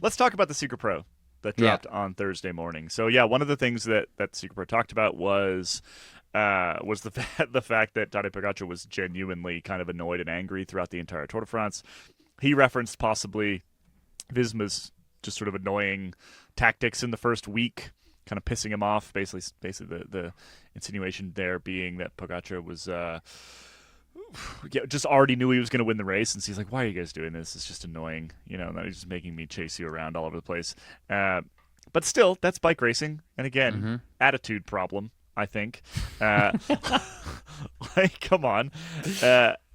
let's talk about the Secret Pro that dropped on Thursday morning. So yeah, one of the things that Secret Pro talked about was the fact that Tadej Pogacar was genuinely kind of annoyed and angry throughout the entire Tour de France. He referenced possibly Visma's just sort of annoying tactics in the first week, kind of pissing him off. Basically the insinuation there being that Pogacar was just already knew he was going to win the race, and so he's like, "Why are you guys doing this? It's just annoying, that he's just making me chase you around all over the place." But still, that's bike racing, and again, attitude problem, I think. Come on.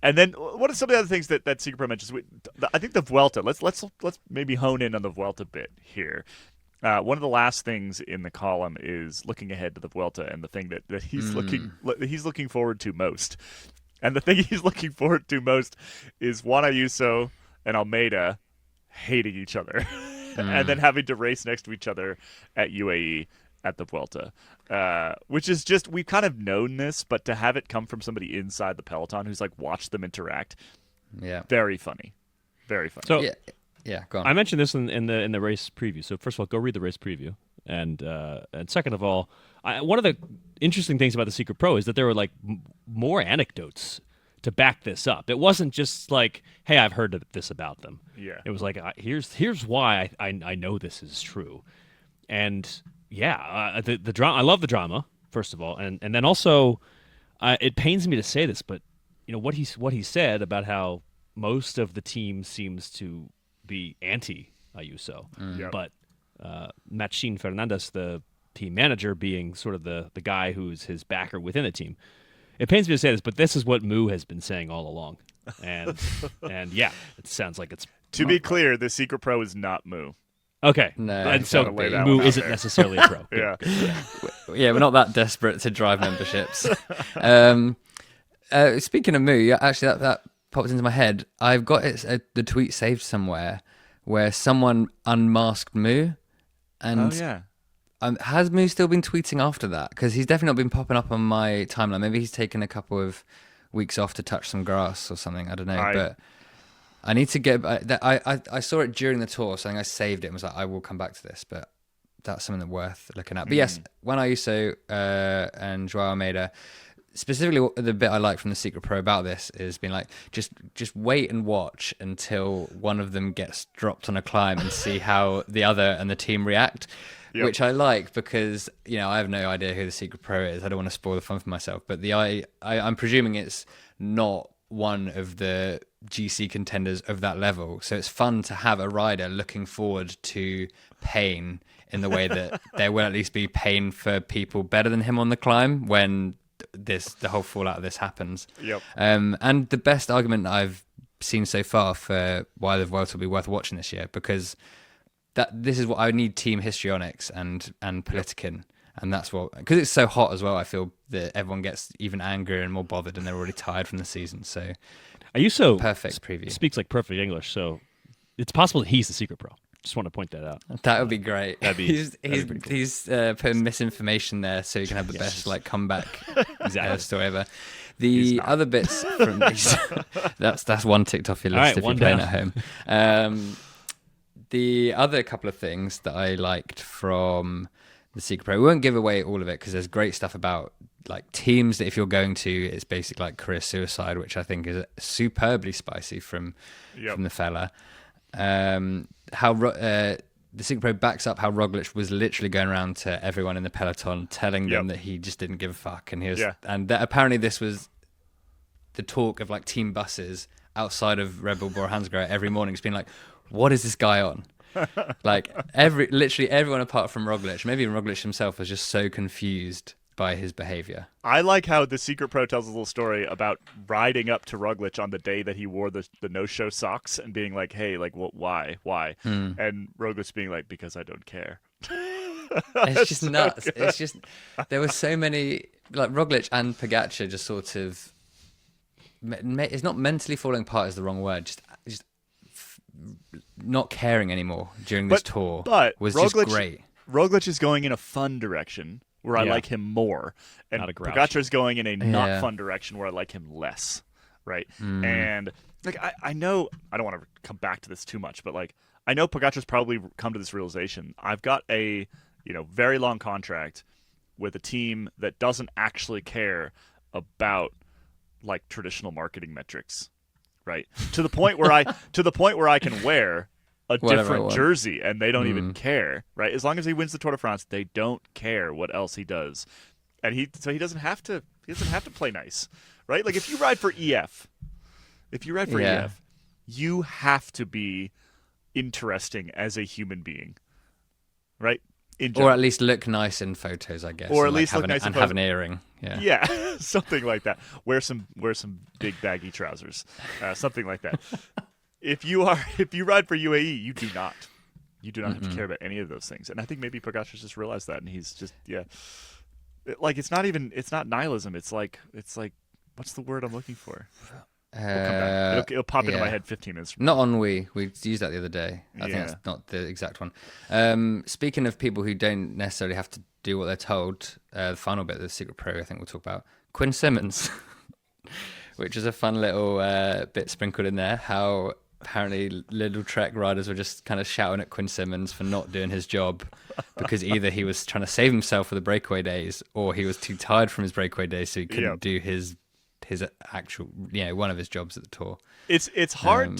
And then, what are some of the other things that Secret Pro mentions? I think the Vuelta. Let's maybe hone in on the Vuelta a bit here. One of the last things in the column is looking ahead to the Vuelta, and the thing that he's looking forward to most. And the thing he's looking forward to most is Juan Ayuso and Almeida hating each other and then having to race next to each other at UAE at the Vuelta, which is just, we've kind of known this, but to have it come from somebody inside the peloton who's like watched them interact, very funny. Very funny. So, go on. I mentioned this in the race preview. So first of all, go read the race preview. And second of all, one of the interesting things about the Secret Pro is that there were like more anecdotes to back this up. It wasn't just like, "Hey, I've heard this about them." Yeah, it was like, "Here's why I know this is true." And the drama. I love the drama, first of all, and then also, it pains me to say this, but what he said about how most of the team seems to be anti Ayuso, but Machín Fernandez, the team manager, being sort of the guy who's his backer within the team. It pains me to say this, but this is what Moo has been saying all along. And it sounds like it's... To be clear, the Secret Pro is not Moo. Okay. No. And so Moo isn't necessarily a pro. Yeah, we're not that desperate to drive memberships. Speaking of Moo, actually that popped into my head. I've got the tweet saved somewhere where someone unmasked Moo. And has Moo still been tweeting after that? Because he's definitely not been popping up on my timeline. Maybe he's taken a couple of weeks off to touch some grass or something. I don't know. But I need to get... I saw it during the tour, so I think I saved it and was like, I will come back to this. But that's something worth looking at. But yes, Juan Ayuso and Joao Almeida... Specifically, the bit I like from the Secret Pro about this is being like, just wait and watch until one of them gets dropped on a climb and see how the other and the team react, which I like because, I have no idea who the Secret Pro is. I don't want to spoil the fun for myself, but I'm presuming it's not one of the GC contenders of that level. So it's fun to have a rider looking forward to pain in the way that there will at least be pain for people better than him on the climb when the whole fallout of this happens. And the best argument I've seen so far for why the Vuelta will be worth watching this year, because this is what I need: team histrionics and Politiken, and that's what, because it's so hot as well. I feel that everyone gets even angrier and more bothered, and they're already tired from the season. So, perfect preview. Speaks like perfect English, so it's possible that he's the Secret Pro. Just want to point that out. That would be great. He's cool. Putting misinformation there so you can have the best comeback story ever. The other bits from these, that's one ticked off your list if you're playing at home. The other couple of things that I liked from the Secret Pro, we won't give away all of it because there's great stuff about teams that if you're going to, it's basically career suicide, which I think is superbly spicy from the fella. How the Secret Pro backs up how Roglic was literally going around to everyone in the peloton telling them that he just didn't give a fuck, and and that apparently this was the talk of team buses outside of Red Bull Bora Hansgrohe every morning. It's been like, what is this guy on? Literally everyone apart from Roglic, maybe even Roglic himself, was just so confused by his behavior. I like how the Secret Pro tells a little story about riding up to Roglic on the day that he wore the no-show socks and being like, hey, why? And Roglic being like, because I don't care. It's just nuts. Good. It's just, there were so many, Roglic and Pogacar just sort of, it's not mentally falling apart is the wrong word, just not caring anymore during this tour was Roglic, just great. Roglic is going in a fun direction where I like him more, and Pogacar is going in a not fun direction where I like him less, right? And I know I don't want to come back to this too much, but I know Pogacar's probably come to this realization. I've got a very long contract with a team that doesn't actually care about like traditional marketing metrics, right? To the point where I can wear a different jersey and they don't even care, right? As long as he wins the Tour de France, they don't care what else he does, and he doesn't have to play nice, right? Like if you ride for EF, you have to be interesting as a human being, right? Or at least look nice in photos, I guess. Or at least look nice in photos. Have an earring. Yeah, something like that. Wear some big baggy trousers, something like that. If you ride for UAE, you do not have to care about any of those things. And I think maybe Pogacar's just realized that, and he's just like it's not nihilism. It's like what's the word I'm looking for? It'll pop into my head 15 minutes from now. Not ennui. We used that the other day. I think that's not the exact one. Speaking of people who don't necessarily have to do what they're told, the final bit of the Secret Pro I think we'll talk about, Quinn Simmons, which is a fun little bit sprinkled in there, how apparently Little Trek riders were just kind of shouting at Quinn Simmons for not doing his job because either he was trying to save himself for the breakaway days or he was too tired from his breakaway days so he couldn't do his actual one of his jobs at the Tour. It's hard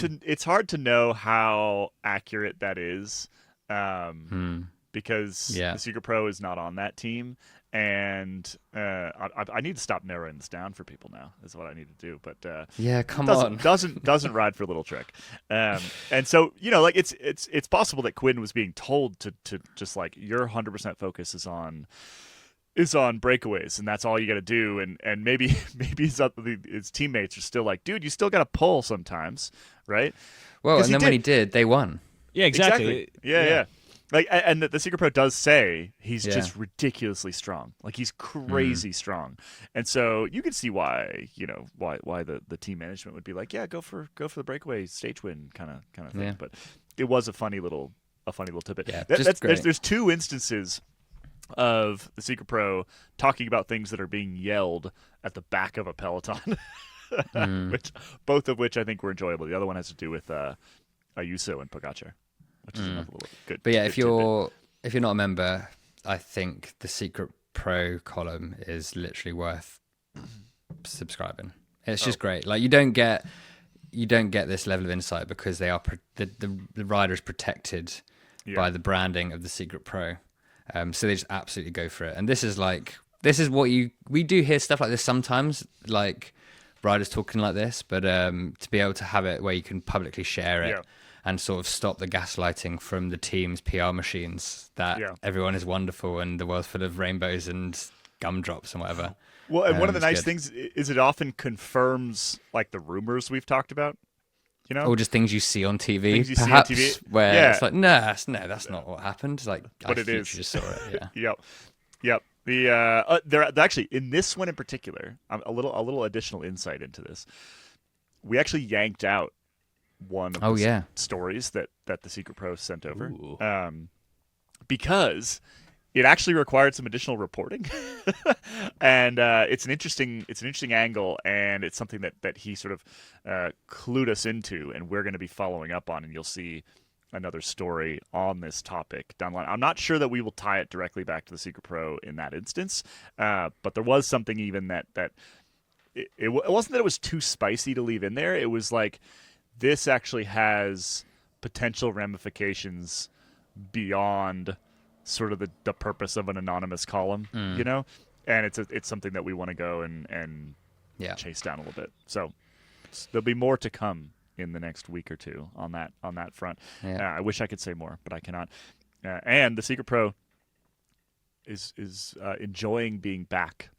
to know how accurate that is because the Secret Pro is not on that team, and I need to stop narrowing this down for people now is what I need to do. But doesn't ride for Little Trek, and so like it's possible that Quinn was being told to just like your 100% focus is on breakaways, and that's all you got to do. And maybe his teammates are still like, dude, you still got to pull sometimes, right? Well, and then when he did, they won. Yeah, exactly. Yeah. Like, and the Secret Pro does say he's just ridiculously strong. Like he's crazy strong, and so you can see why the team management would be like, yeah, go for the breakaway stage win kind of thing. Yeah. But it was a funny little tidbit. Yeah, there's two instances of the Secret Pro talking about things that are being yelled at the back of a peloton, both of which I think were enjoyable. The other one has to do with Ayuso and Pogacar, which is another little good. But yeah, good if you're not a member, I think the Secret Pro column is literally worth subscribing. It's just great. Like you don't get this level of insight because they are the rider is protected by the branding of the Secret Pro. So they just absolutely go for it. And this is what we do hear stuff like this sometimes, like riders talking like this, but to be able to have it where you can publicly share it and sort of stop the gaslighting from the team's PR machines that everyone is wonderful and the world's full of rainbows and gumdrops and whatever. Well, and one of the nice things is it often confirms like the rumors we've talked about. Or just things you see on TV, perhaps, where it's like, no, that's not what happened. Like, but it is. Just saw it. Yeah. Yep. They're actually in this one in particular. A little additional insight into this. We actually yanked out one of the stories that the Secret Pro sent over, because it actually required some additional reporting, and it's an interesting angle, and it's something that he sort of clued us into, and we're going to be following up on, and you'll see another story on this topic down the line. I'm not sure that we will tie it directly back to the Secret Pro in that instance, but there was something even that it wasn't that it was too spicy to leave in there. It was like this actually has potential ramifications beyond sort of the purpose of an anonymous column, and it's something that we want to go and chase down a little bit. So there'll be more to come in the next week or two on that front. I wish I could say more, but I cannot. And the Secret Pro is enjoying being back.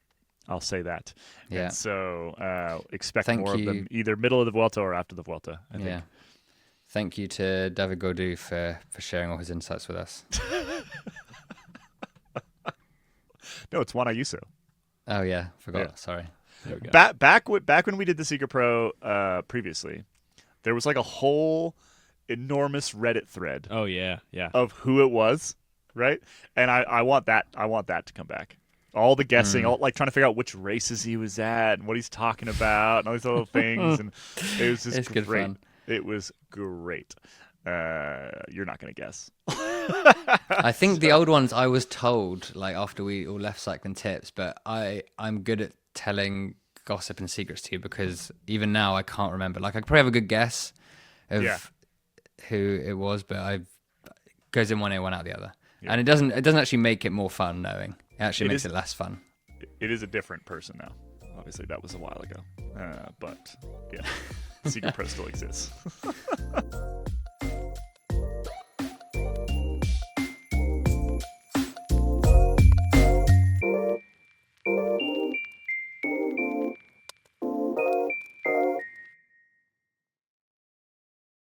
I'll say that. Yeah. And so expect more of them either middle of the Vuelta or after the Vuelta, I think. Thank you to David Gaudu for sharing all his insights with us. No, it's Juan Ayuso. Oh yeah, forgot. Yeah. Sorry. There we go. Back when we did the Secret Pro previously, there was like a whole enormous Reddit thread. Oh yeah. Of who it was, right? And I want that to come back. All the guessing, all like trying to figure out which races he was at and what he's talking about and all these little things, and it was just it's great. Good fun. It was great. you're not going to guess. I think the old ones I was told, like after we all left Cycling Tips, but I'm good at telling gossip and secrets to you because even now I can't remember. Like I could probably have a good guess of who it was, but it goes in one ear, one out the other. Yeah. And it doesn't actually make it more fun knowing. It actually makes it less fun. It is a different person now. Obviously, that was a while ago. But yeah, Secret Pro still exists.